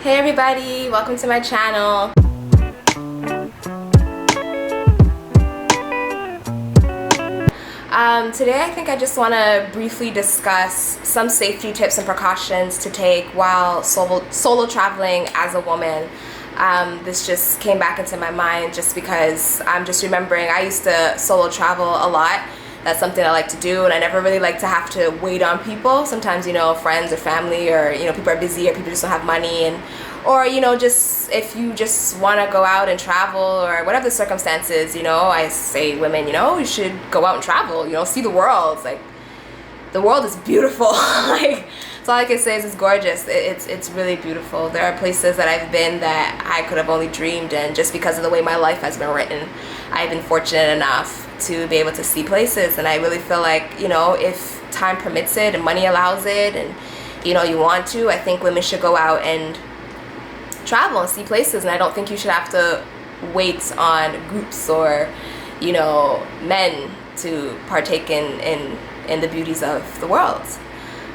Hey everybody, welcome to my channel. Today I think I just want to briefly discuss some safety tips and precautions to take while solo traveling as a woman. This just came back into my mind just because I'm just remembering I used to solo travel a lot. That's something I like to do, and I never really like to have to wait on people. Sometimes, friends or family, or people are busy, or people just don't have money, or just if you just want to go out and travel, or whatever the circumstances, I say women, you should go out and travel, see the world. It's like, the world is beautiful. Like, that's all I can say is it's gorgeous. It's really beautiful. There are places that I've been that I could have only dreamed, and just because of the way my life has been written, I've been fortunate enough to be able to see places. And I really feel like, if time permits it and money allows it, and you want to, I think women should go out and travel and see places. And I don't think you should have to wait on groups or men to partake in the beauties of the world.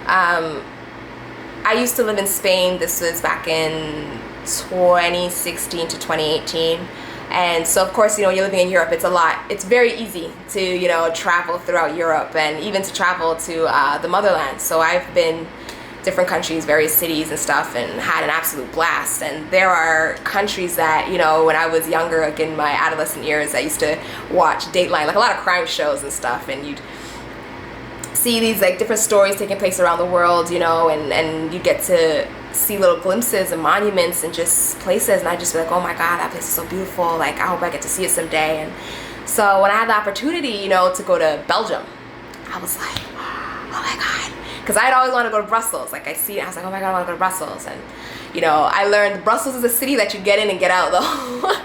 I used to live in Spain. This was back in 2016 to 2018. And so, of course, you're living in Europe. It's very easy to, travel throughout Europe, and even to travel to the motherland. So I've been different countries, various cities and stuff, and had an absolute blast. And there are countries that, when I was younger, like in my adolescent years, I used to watch Dateline, like a lot of crime shows and stuff, and you'd see these like different stories taking place around the world, and you get to see little glimpses and monuments and just places, and I just be like, oh my god, that place is so beautiful, like I hope I get to see it someday. And so when I had the opportunity, to go to Belgium, I was like, oh my god, because I'd always want to go to Brussels. Like I see it, I was like, oh my god, I want to go to Brussels. And I learned Brussels is a city that you get in and get out though.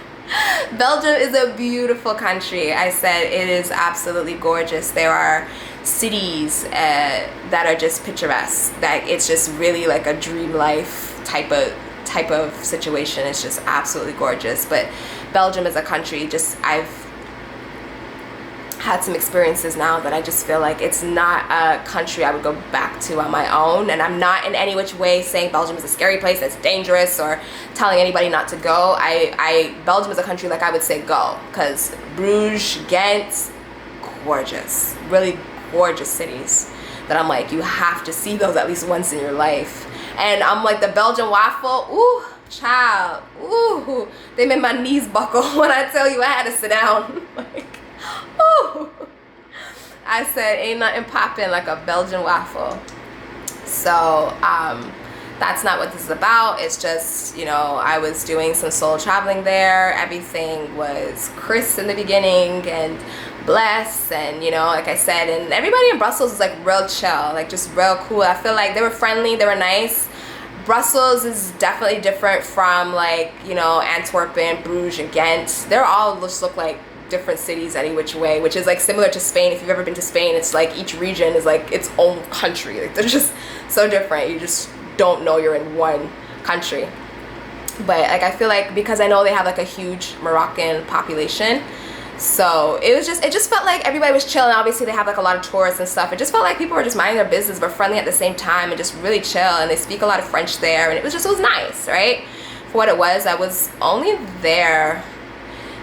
Belgium is a beautiful country. I said it is absolutely gorgeous. There are cities that are just picturesque. That it's just really like a dream life type of situation. It's just absolutely gorgeous. But Belgium is a country. I've had some experiences now that I just feel like it's not a country I would go back to on my own. And I'm not in any which way saying Belgium is a scary place that's dangerous or telling anybody not to go. Belgium is a country like I would say go, because Bruges, Ghent, gorgeous, really gorgeous cities that I'm like, you have to see those at least once in your life. And I'm like, the Belgian waffle, ooh, child, ooh, they made my knees buckle when I tell you I had to sit down. Like, ooh. I said, ain't nothing popping like a Belgian waffle. So that's not what this is about. It's just, I was doing some solo traveling there. Everything was crisp in the beginning and blessed, and like I said, and everybody in Brussels is like real chill, like just real cool. I feel like they were friendly, they were nice. Brussels is definitely different from like, Antwerp, Bruges, and Ghent. They're all just look like different cities any which way, which is like similar to Spain. If you've ever been to Spain, it's like each region is like its own country. Like they're just so different. You just don't know you're in one country. But like I feel like because I know they have like a huge Moroccan population, so it just felt like everybody was chilling. Obviously they have like a lot of tourists and stuff. It just felt like people were just minding their business but friendly at the same time, and just really chill. And they speak a lot of French there, and it was nice, right? For what it was, I was only there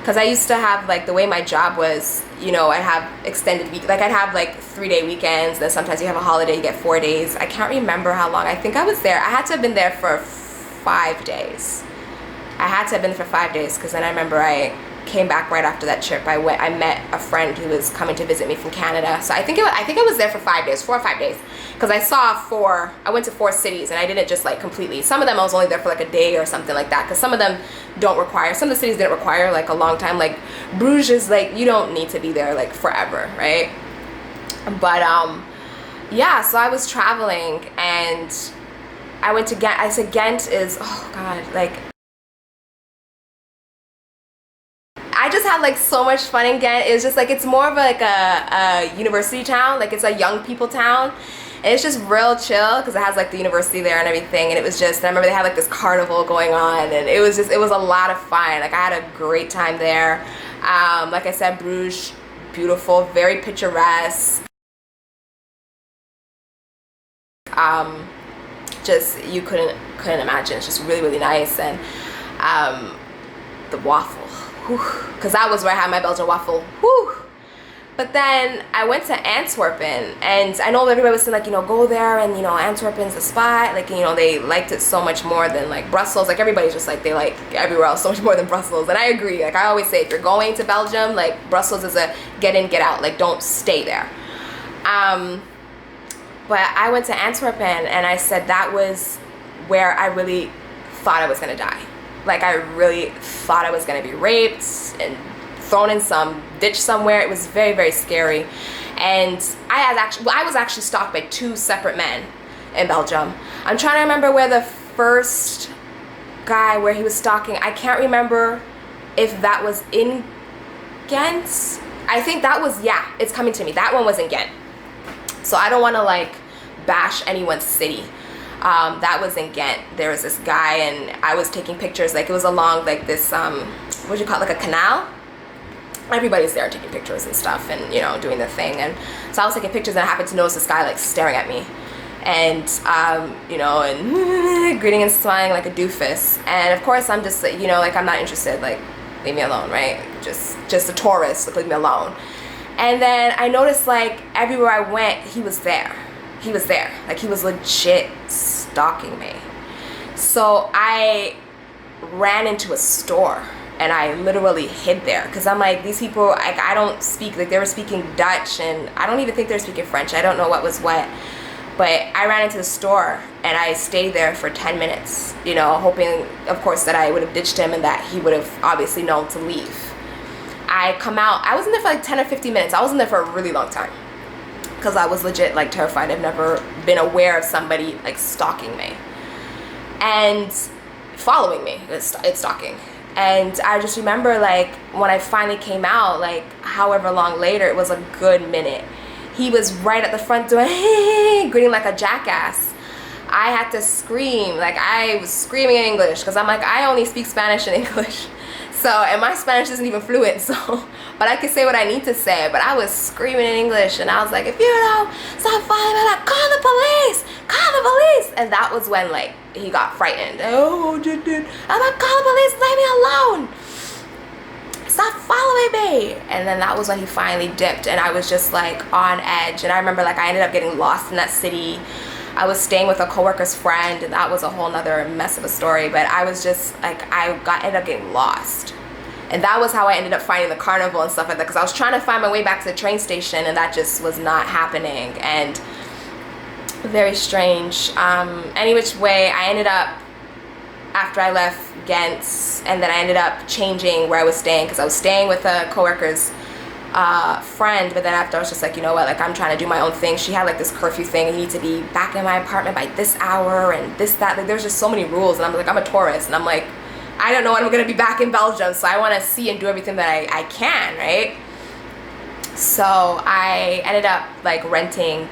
because I used to have like the way my job was, I have extended week, like I'd have like 3-day weekends, then sometimes you have a holiday, you get 4 days. I can't remember how long. I think I was there. I had to have been there for 5 days. I had to have been for 5 days, because then I remember I came back right after that trip. I met a friend who was coming to visit me from Canada. So I think I was there for 5 days, 4 or 5 days, because I went to 4 cities, and I didn't just like completely. Some of them I was only there for like a day or something like that, because some of them don't require, some of the cities didn't require like a long time. Like Bruges is like, you don't need to be there like forever, right? But yeah, so I was traveling, and I went to Ghent. I said Ghent is, oh god, like I just had like so much fun in Ghent. It's just like, it's more of like a university town, like it's a young people town, and it's just real chill because it has like the university there and everything. And it was just, and I remember they had like this carnival going on, and it was a lot of fun. Like I had a great time there. Like I said, Bruges, beautiful, very picturesque. Just, you couldn't couldn't imagine. It's just really, really nice. And the waffle, because that was where I had my Belgian waffle. Whew. But then I went to Antwerp, and I know everybody was saying, like, you know, go there, and, you know, Antwerpen's the spot. Like, you know, they liked it so much more than, like, Brussels. Like, everybody's just like, they like everywhere else so much more than Brussels. And I agree. Like, I always say, if you're going to Belgium, like, Brussels is a get in, get out. Like, don't stay there. But I went to Antwerp, and I said that was where I really thought I was going to die. Like, I really thought I was going to be raped and thrown in some ditch somewhere. It was very, very scary. And I was actually stalked by 2 separate men in Belgium. I'm trying to remember where the first guy, where he was stalking, I can't remember if that was in Ghent. I think that was, yeah, it's coming to me. That one was in Ghent. So I don't want to, like, bash anyone's city. That was in Ghent. There was this guy, and I was taking pictures. Like, it was along, like, this, what do you call it, like a canal? Everybody's there taking pictures and stuff, and, you know, doing the thing. And so I was taking pictures, and I happened to notice this guy, like, staring at me, and you know, and grinning and smiling like a doofus. And of course I'm just, you know, like, I'm not interested. Like, leave me alone, right? Just a tourist. Like, leave me alone. And then I noticed, like, everywhere I went, he was there. He was there. Like, he was legit stalking me. So I ran into a store, and I literally hid there, because I'm like, these people, like, I don't speak, like, they were speaking Dutch, and I don't even think they were speaking French. I don't know what was what. But I ran into the store, and I stayed there for 10 minutes, you know, hoping, of course, that I would have ditched him and that he would have obviously known to leave. I come out, I was in there for like 10 or 15 minutes. I was in there for a really long time, because I was legit, like, terrified. I've never been aware of somebody, like, stalking me and following me. It's stalking. And I just remember, like, when I finally came out, like, however long later, it was a good minute, he was right at the front door, grinning like a jackass. I had to scream. Like, I was screaming in English, because I'm like, I only speak Spanish and English. So, and my Spanish isn't even fluent, so, but I can say what I need to say. But I was screaming in English, and I was like, if you don't stop following me, like, call the police, call the police. And that was when, like, he got frightened. Oh, dude. I'm like, call the police, leave me alone. Stop following me. And then that was when he finally dipped, and I was just, like, on edge. And I remember, like, I ended up getting lost in that city. I was staying with a coworker's friend, and that was a whole nother mess of a story. But I was just, like, ended up getting lost. And that was how I ended up finding the carnival and stuff like that, because I was trying to find my way back to the train station, and that just was not happening. And very strange. Any which way, I ended up, after I left Ghent, and then I ended up changing where I was staying, because I was staying with a coworker's friend, but then after I was just like, you know what, like, I'm trying to do my own thing. She had, like, this curfew thing, and you need to be back in my apartment by this hour, and this, that, like, there's just so many rules. And I'm like, I'm a tourist, and I'm like, I don't know when I'm gonna be back in Belgium, so I want to see and do everything that I can, right? So I ended up, like, renting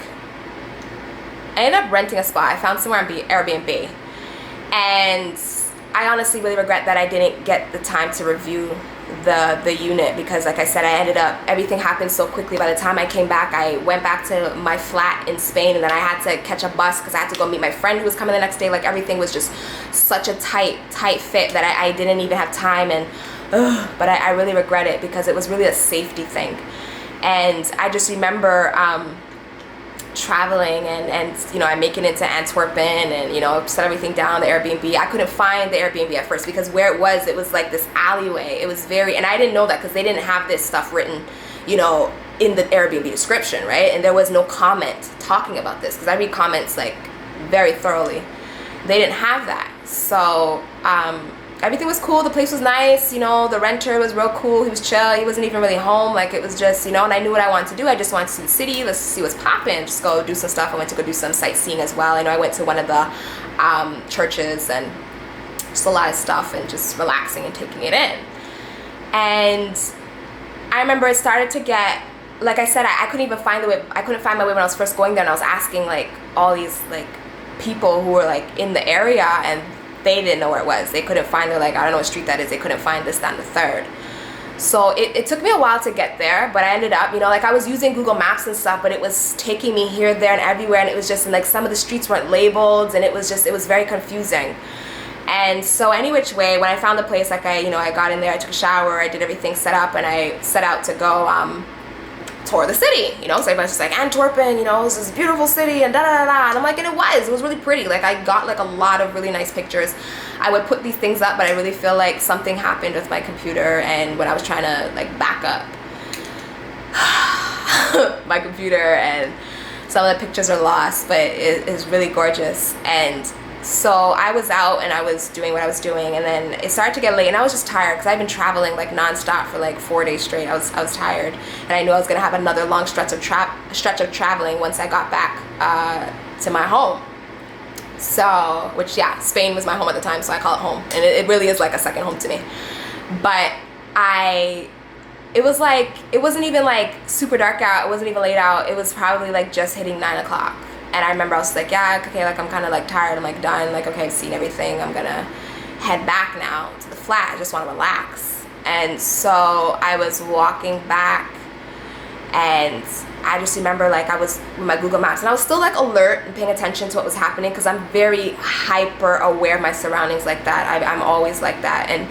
a spot. I found somewhere on Airbnb, and I honestly really regret that I didn't get the time to review the unit, because, like I said, everything happened so quickly. By the time I came back, I went back to my flat in Spain, and then I had to catch a bus, because I had to go meet my friend who was coming the next day. Like, everything was just such a tight fit that I didn't even have time. And but I really regret it, because it was really a safety thing. And I just remember traveling, and you know, I make it into Antwerpen, and, you know, set everything down, the Airbnb. I couldn't find the Airbnb at first, because where it was like this alleyway. It was and I didn't know that, because they didn't have this stuff written, you know, in the Airbnb description, right? And there was no comment talking about this, because I read comments, like, very thoroughly. They didn't have that. So everything was cool. The place was nice. You know, the renter was real cool. He was chill. He wasn't even really home. Like, it was just, you know, and I knew what I wanted to do. I just wanted to see the city. Let's see what's popping. Just go do some stuff. I went to go do some sightseeing as well. I know I went to one of the churches, and just a lot of stuff, and just relaxing and taking it in. And I remember it started to get, like I said, I couldn't even find the way. I couldn't find my way when I was first going there, and I was asking, like, all these, like, people who were, like, in the area, and they didn't know where it was. They couldn't find, they're like, I don't know what street that is. They couldn't find this, that, and the third. So it took me a while to get there, but I ended up, like I was using Google Maps and stuff, but it was taking me here, there, and everywhere, and it was just, like, some of the streets weren't labeled, and it was very confusing. And so any which way, when I found the place, like I got in there, I took a shower, I did everything set up, and I set out to go tour the city, so everybody's just like, Antwerpen, this is a beautiful city, and da-da-da-da, and I'm like, and it was really pretty. Like, I got, like, a lot of really nice pictures. I would put these things up, but I really feel like something happened with my computer, and when I was trying to, like, back up my computer, and some of the pictures are lost, but it is really gorgeous. And so I was out and I was doing what I was doing, and then it started to get late, and I was just tired because I've been traveling like nonstop for like 4 days straight. I was tired, and I knew I was gonna have another long stretch of traveling once I got back to my home. So, which, yeah, Spain was my home at the time, so I call it home, and it really is like a second home to me. But it was like, it wasn't even like super dark out, it wasn't even late out, it was probably like just hitting 9 o'clock. And I remember I was like, yeah, okay, like I'm kind of like tired, I'm like done, like okay, I've seen everything, I'm gonna head back now to the flat, I just want to relax. And so I was walking back, and I just remember like I was with my Google Maps, and I was still like alert and paying attention to what was happening, because I'm very hyper aware of my surroundings like that. I'm always like that. And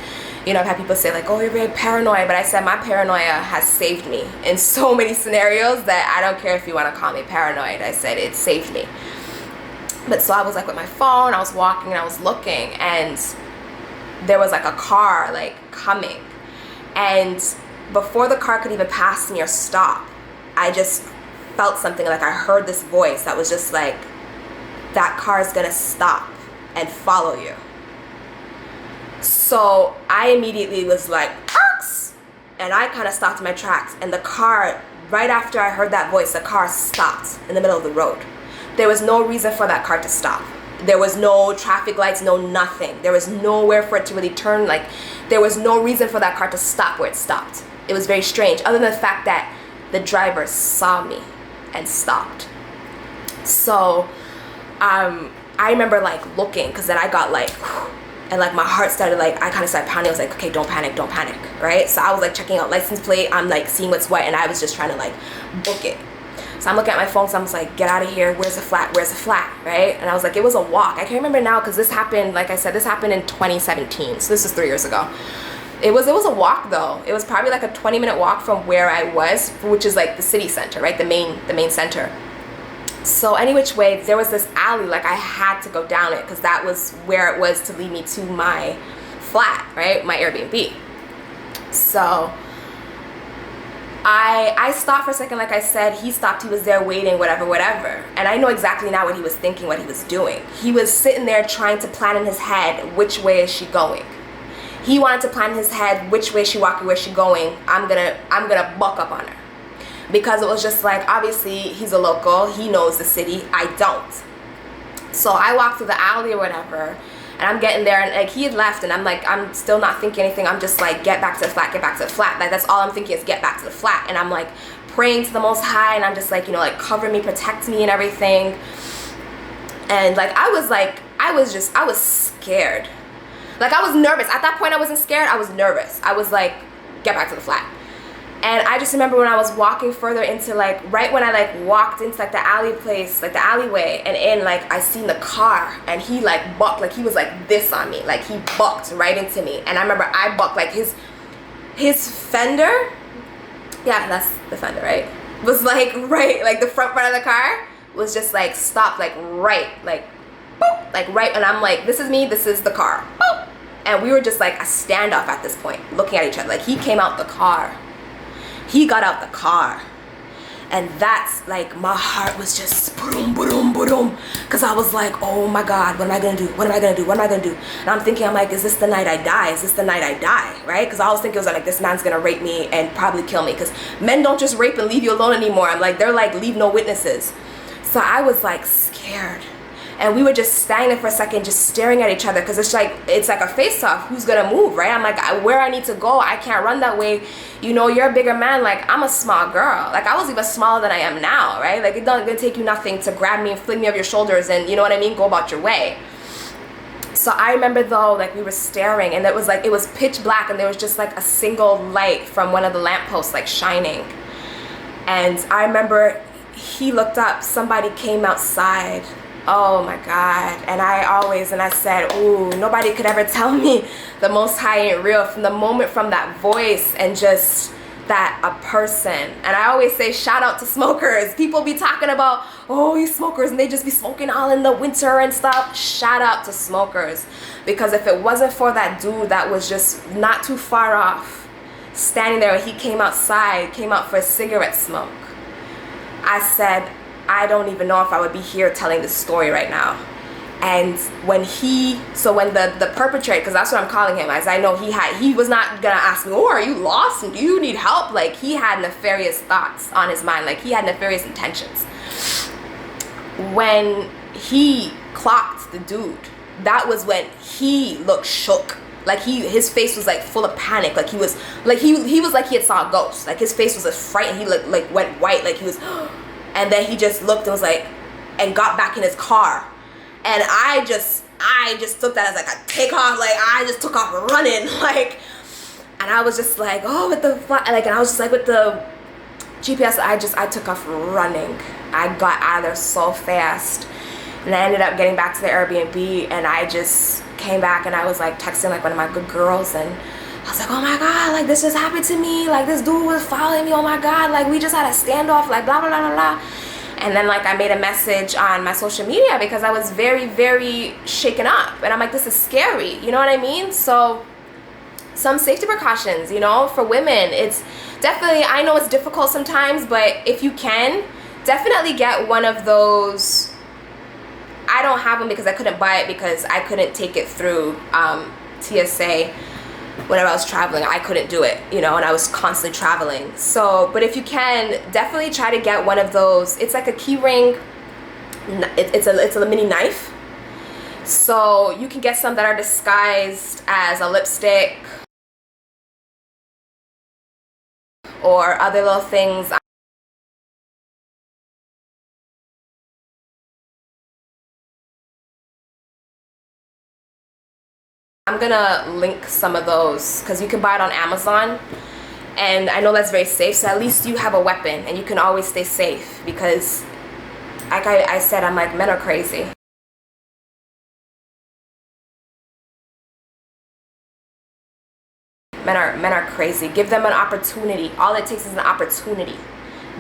I've had people say like, oh, you're very paranoid, but I said my paranoia has saved me in so many scenarios that I don't care if you want to call me paranoid. I said it saved me. But so I was like with my phone, I was walking and I was looking, and there was like a car like coming, and before the car could even pass me or stop, I just felt something, like I heard this voice that was just like, that car is gonna stop and follow you. So I immediately was like, Arks! And I kind of stopped in my tracks, and the car, right after I heard that voice, the car stopped in the middle of the road. There was no reason for that car to stop. There was no traffic lights, no nothing. There was nowhere for it to really turn, like there was no reason for that car to stop where it stopped. It was very strange, other than the fact that the driver saw me and stopped. So I remember like looking, because then I got like, and like my heart started like, I kind of started pounding. I was like, okay, don't panic, right? So I was like checking out license plate, I'm like seeing what's what, and I was just trying to like book it. So I'm looking at my phone, so I'm just like, get out of here, where's the flat, right? And I was like, it was a walk. I can't remember now, because this happened, like I said, this happened in 2017, so this is 3 years ago. It was a walk though. It was probably like a 20-minute walk from where I was, which is like the city center, right? The main center. So any which way, there was this alley, like I had to go down it, because that was where it was to lead me to my flat, right? My Airbnb. So I stopped for a second, like I said, he stopped, he was there waiting, whatever. And I know exactly now what he was thinking, what he was doing. He was sitting there trying to plan in his head, which way is she going? He wanted to plan in his head, which way she walking, where she going, I'm gonna buck up on her. Because it was just like, obviously he's a local, he knows the city, I don't. So I walked through the alley or whatever, and I'm getting there, and like he had left, and I'm like, I'm still not thinking anything, I'm just like, get back to the flat. Like that's all I'm thinking is get back to the flat. And I'm like praying to the Most High, and I'm just like, like cover me, protect me and everything. And like I was scared. Like I was nervous. At that point I wasn't scared, I was nervous. I was like, get back to the flat. And I just remember when I was walking further into like, right when I like walked into like the alley place, like the alleyway, and in like I seen the car, and he like bucked, like he was like this on me, like he bucked right into me. And I remember I bucked, like his fender, yeah, that's the fender, right, was like right, like the front of the car was just like stopped, like right, like boop, like right, and I'm like, this is me, this is the car, boop. And we were just like a standoff at this point, looking at each other. Like he came out the car, he got out the car, and that's like, my heart was just boom, boom, boom, because I was like, oh my God, what am I gonna do? And I'm thinking, I'm like, is this the night I die? Right? Because I was thinking, it was like, this man's gonna rape me and probably kill me, because men don't just rape and leave you alone anymore. I'm like, they're like, leave no witnesses. So I was like scared. And we were just standing there for a second, just staring at each other, because it's like a face-off. Who's gonna move, right? I'm like, where I need to go, I can't run that way. You're a bigger man. Like, I'm a small girl. Like, I was even smaller than I am now, right? Like, it's not gonna take you nothing to grab me and fling me over your shoulders and, you know what I mean, go about your way. So I remember though, like we were staring, and it was pitch black, and there was just like a single light from one of the lampposts like shining. And I remember he looked up, somebody came outside. Oh my God. And I said, ooh, nobody could ever tell me the Most High ain't real, from the moment, from that voice, and just that a person. And I always say, shout out to smokers. People be talking about, oh, you smokers, and they just be smoking all in the winter and stuff. Shout out to smokers, because if it wasn't for that dude that was just not too far off, standing there when he came outside, came out for a cigarette smoke, I said, I don't even know if I would be here telling this story right now. And when the perpetrator, because that's what I'm calling him, as I know he was not gonna ask me, oh, are you lost and do you need help? Like, he had nefarious thoughts on his mind, like he had nefarious intentions. When he clocked the dude, that was when he looked shook. Like his face was like full of panic. Like he was like he had saw a ghost. Like his face was just frightened. He like went white. Like he was, and then he just looked and was like, and got back in his car. And I just took that as like a takeoff. Like I just took off running. Like, and I was just like, oh, with the like, and I was just like with the GPS. I took off running. I got out of there so fast, and I ended up getting back to the Airbnb, and I just came back, and I was like texting like one of my good girls, and I was like, oh my God, like this just happened to me. Like this dude was following me. Oh my God, like we just had a standoff. Like blah blah blah blah blah. And then like I made a message on my social media because I was very, very shaken up. And I'm like, this is scary. You know what I mean? So some safety precautions, you know, for women. It's definitely, I know it's difficult sometimes, but if you can, definitely get one of those. I don't have them because I couldn't buy it because I couldn't take it through TSA. Whenever I was traveling, I couldn't do it, you know, and I was constantly traveling. So, but if you can, definitely try to get one of those. It's like a key ring. It's a mini knife. So you can get some that are disguised as a lipstick or other little things. I'm gonna link some of those because you can buy it on Amazon, and I know that's very safe, so at least you have a weapon and you can always stay safe, because like I said, I'm like, men are crazy. Men are crazy. Give them an opportunity. All it takes is an opportunity.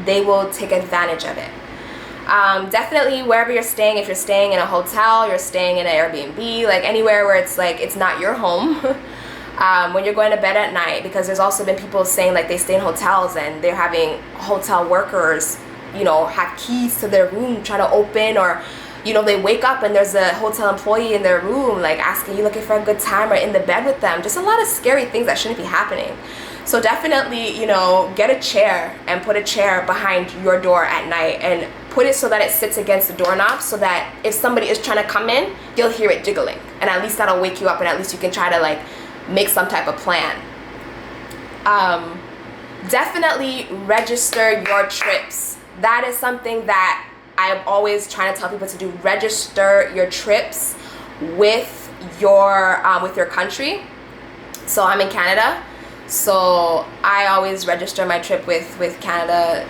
They will take advantage of it. Definitely wherever you're staying, if you're staying in a hotel, you're staying in an Airbnb, like anywhere where it's like it's not your home, when you're going to bed at night, because there's also been people saying like they stay in hotels and they're having hotel workers, you know, have keys to their room trying to open, or you know, they wake up and there's a hotel employee in their room like asking you looking for a good time, or in the bed with them. Just a lot of scary things that shouldn't be happening. So definitely, you know, get a chair and put a chair behind your door at night and put it so that it sits against the doorknob, so that if somebody is trying to come in, you'll hear it jiggling, and at least that'll wake you up, and at least you can try to like make some type of plan. Definitely register your trips. That is something that I'm always trying to tell people to do. Register your trips with your country. So I'm in Canada, so I always register my trip with Canada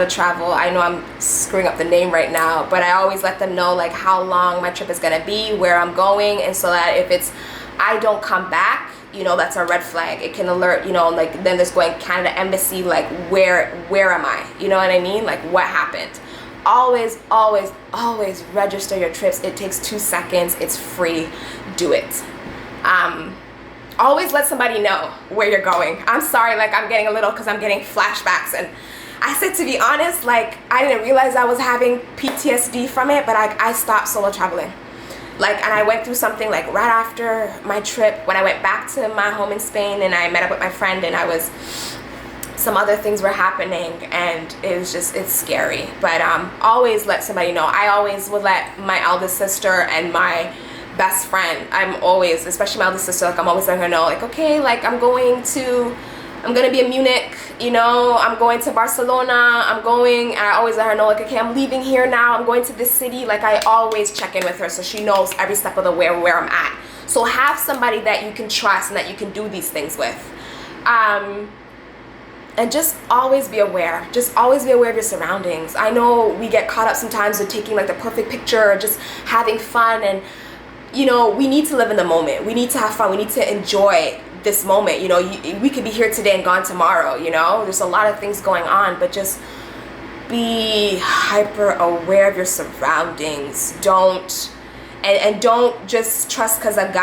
Travel. I know I'm screwing up the name right now, but I always let them know like how long my trip is gonna be, where I'm going, and so that if it's I don't come back, you know, that's a red flag. It can alert, you know, like then there's going Canada Embassy, like where am I? You know what I mean? Like what happened? Always register your trips. It takes 2 seconds. It's free. Do it. Always let somebody know where you're going. I'm sorry, like I'm getting a little, because I'm getting flashbacks, and I said, to be honest, like I didn't realize I was having PTSD from it, but I stopped solo traveling. Like, and I went through something like right after my trip when I went back to my home in Spain, and I met up with my friend, and some other things were happening, and it was just, it's scary. But always let somebody know. I always would let my eldest sister and my best friend, I'm always, especially my eldest sister, like I'm always letting her know, like, okay, like I'm gonna be in Munich you know, I'm going to Barcelona, I always let her know, like, okay, I'm leaving here now, I'm going to this city. Like, I always check in with her so she knows every step of the way where I'm at. So have somebody that you can trust and that you can do these things with. And just always be aware. Just always be aware of your surroundings. I know we get caught up sometimes with taking like the perfect picture or just having fun, and you know, we need to live in the moment. We need to have fun. We need to enjoy this moment. You know, we could be here today and gone tomorrow, you know? There's a lot of things going on, but just be hyper aware of your surroundings. Don't just trust because I've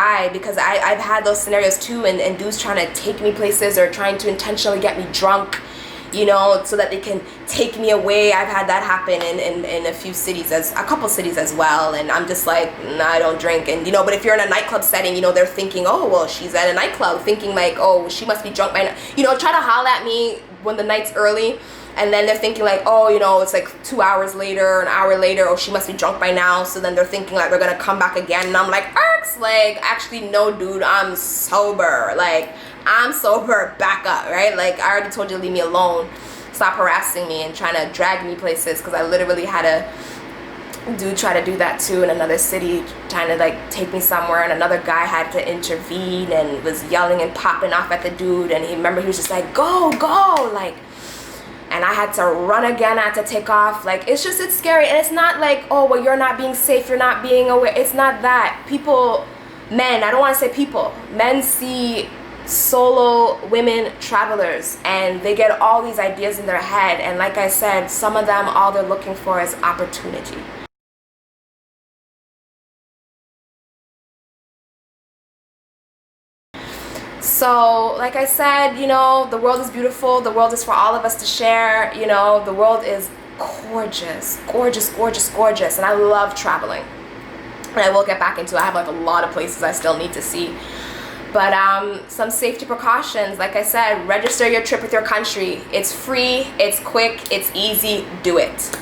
had those scenarios too, and dudes trying to take me places or trying to intentionally get me drunk, you know, so that they can take me away. I've had that happen in a couple cities as well, and I'm just like, nah, I don't drink. And you know, but if you're in a nightclub setting, you know, they're thinking, oh, well, she's at a nightclub, thinking like, oh, she must be drunk by now. You know, try to holler at me when the night's early, and then they're thinking like, oh, you know, it's like 2 hours later, an hour later, oh, she must be drunk by now. So then they're thinking like they're gonna come back again, and I'm like, arks, like, actually, no, dude, I'm sober. Like, I'm sober, back up, right? Like, I already told you to leave me alone. Stop harassing me and trying to drag me places, because I literally had a dude try to do that too in another city, trying to like take me somewhere, and another guy had to intervene and was yelling and popping off at the dude, and he was just like, go, like, and I had to run again, I had to take off. Like, it's scary. And it's not like, oh, well, you're not being safe, you're not being aware. It's not that. Men, I don't want to say people, men see solo women travelers and they get all these ideas in their head, and like I said, some of them, all they're looking for is opportunity. So like I said, you know, the world is beautiful, the world is for all of us to share. You know, the world is gorgeous, and I love traveling, and I will get back into it. I have like a lot of places I still need to see. But some safety precautions, like I said, register your trip with your country. It's free, it's quick, it's easy, do it.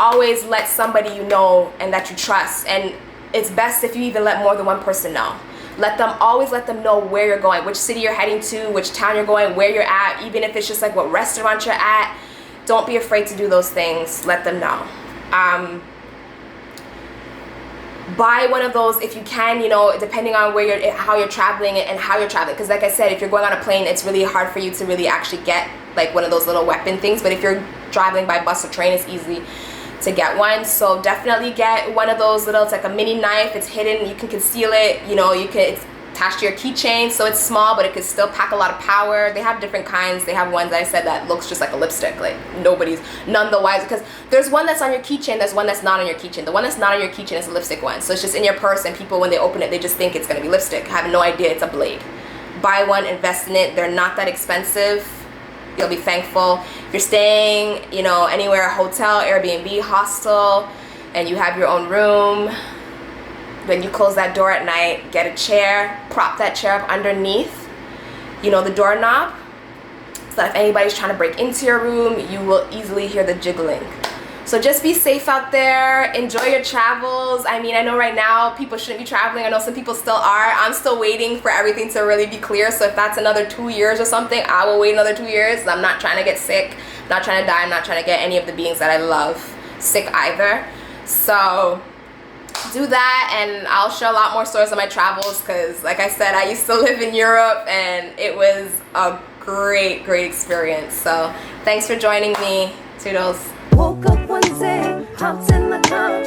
Always let somebody you know and that you trust, and it's best if you even let more than one person know. Always let them know where you're going, which city you're heading to, which town you're going, where you're at, even if it's just like what restaurant you're at. Don't be afraid to do those things, let them know. Buy one of those if you can, you know, depending on how you're traveling and how you're traveling. Because like I said, if you're going on a plane, it's really hard for you to really actually get like one of those little weapon things. But if you're traveling by bus or train, it's easy to get one. So definitely get one of those little, it's like a mini knife, it's hidden, you can conceal it, you know, it's attached to your keychain, so it's small, but it can still pack a lot of power. They have different kinds. They have ones, I said, that looks just like a lipstick, like none the wiser, because there's one that's on your keychain, there's one that's not on your keychain. The one that's not on your keychain is a lipstick one, so it's just in your purse, and people, when they open it, they just think it's going to be lipstick, have no idea it's a blade. Buy one, invest in it. They're not that expensive. You'll be thankful. If you're staying, you know, anywhere, hotel, Airbnb, hostel, and you have your own room, when you close that door at night, get a chair, prop that chair up underneath, you know, the doorknob, so that if anybody's trying to break into your room, you will easily hear the jiggling. So just be safe out there, enjoy your travels. I mean, I know right now people shouldn't be traveling. I know some people still are. I'm still waiting for everything to really be clear. So if that's another 2 years or something, I will wait another 2 years. I'm not trying to get sick, I'm not trying to die, I'm not trying to get any of the beings that I love sick either. So do that, and I'll share a lot more stories of my travels, because like I said, I used to live in Europe and it was a great experience. So thanks for joining me. Toodles. Woke up one day, hopped in the car.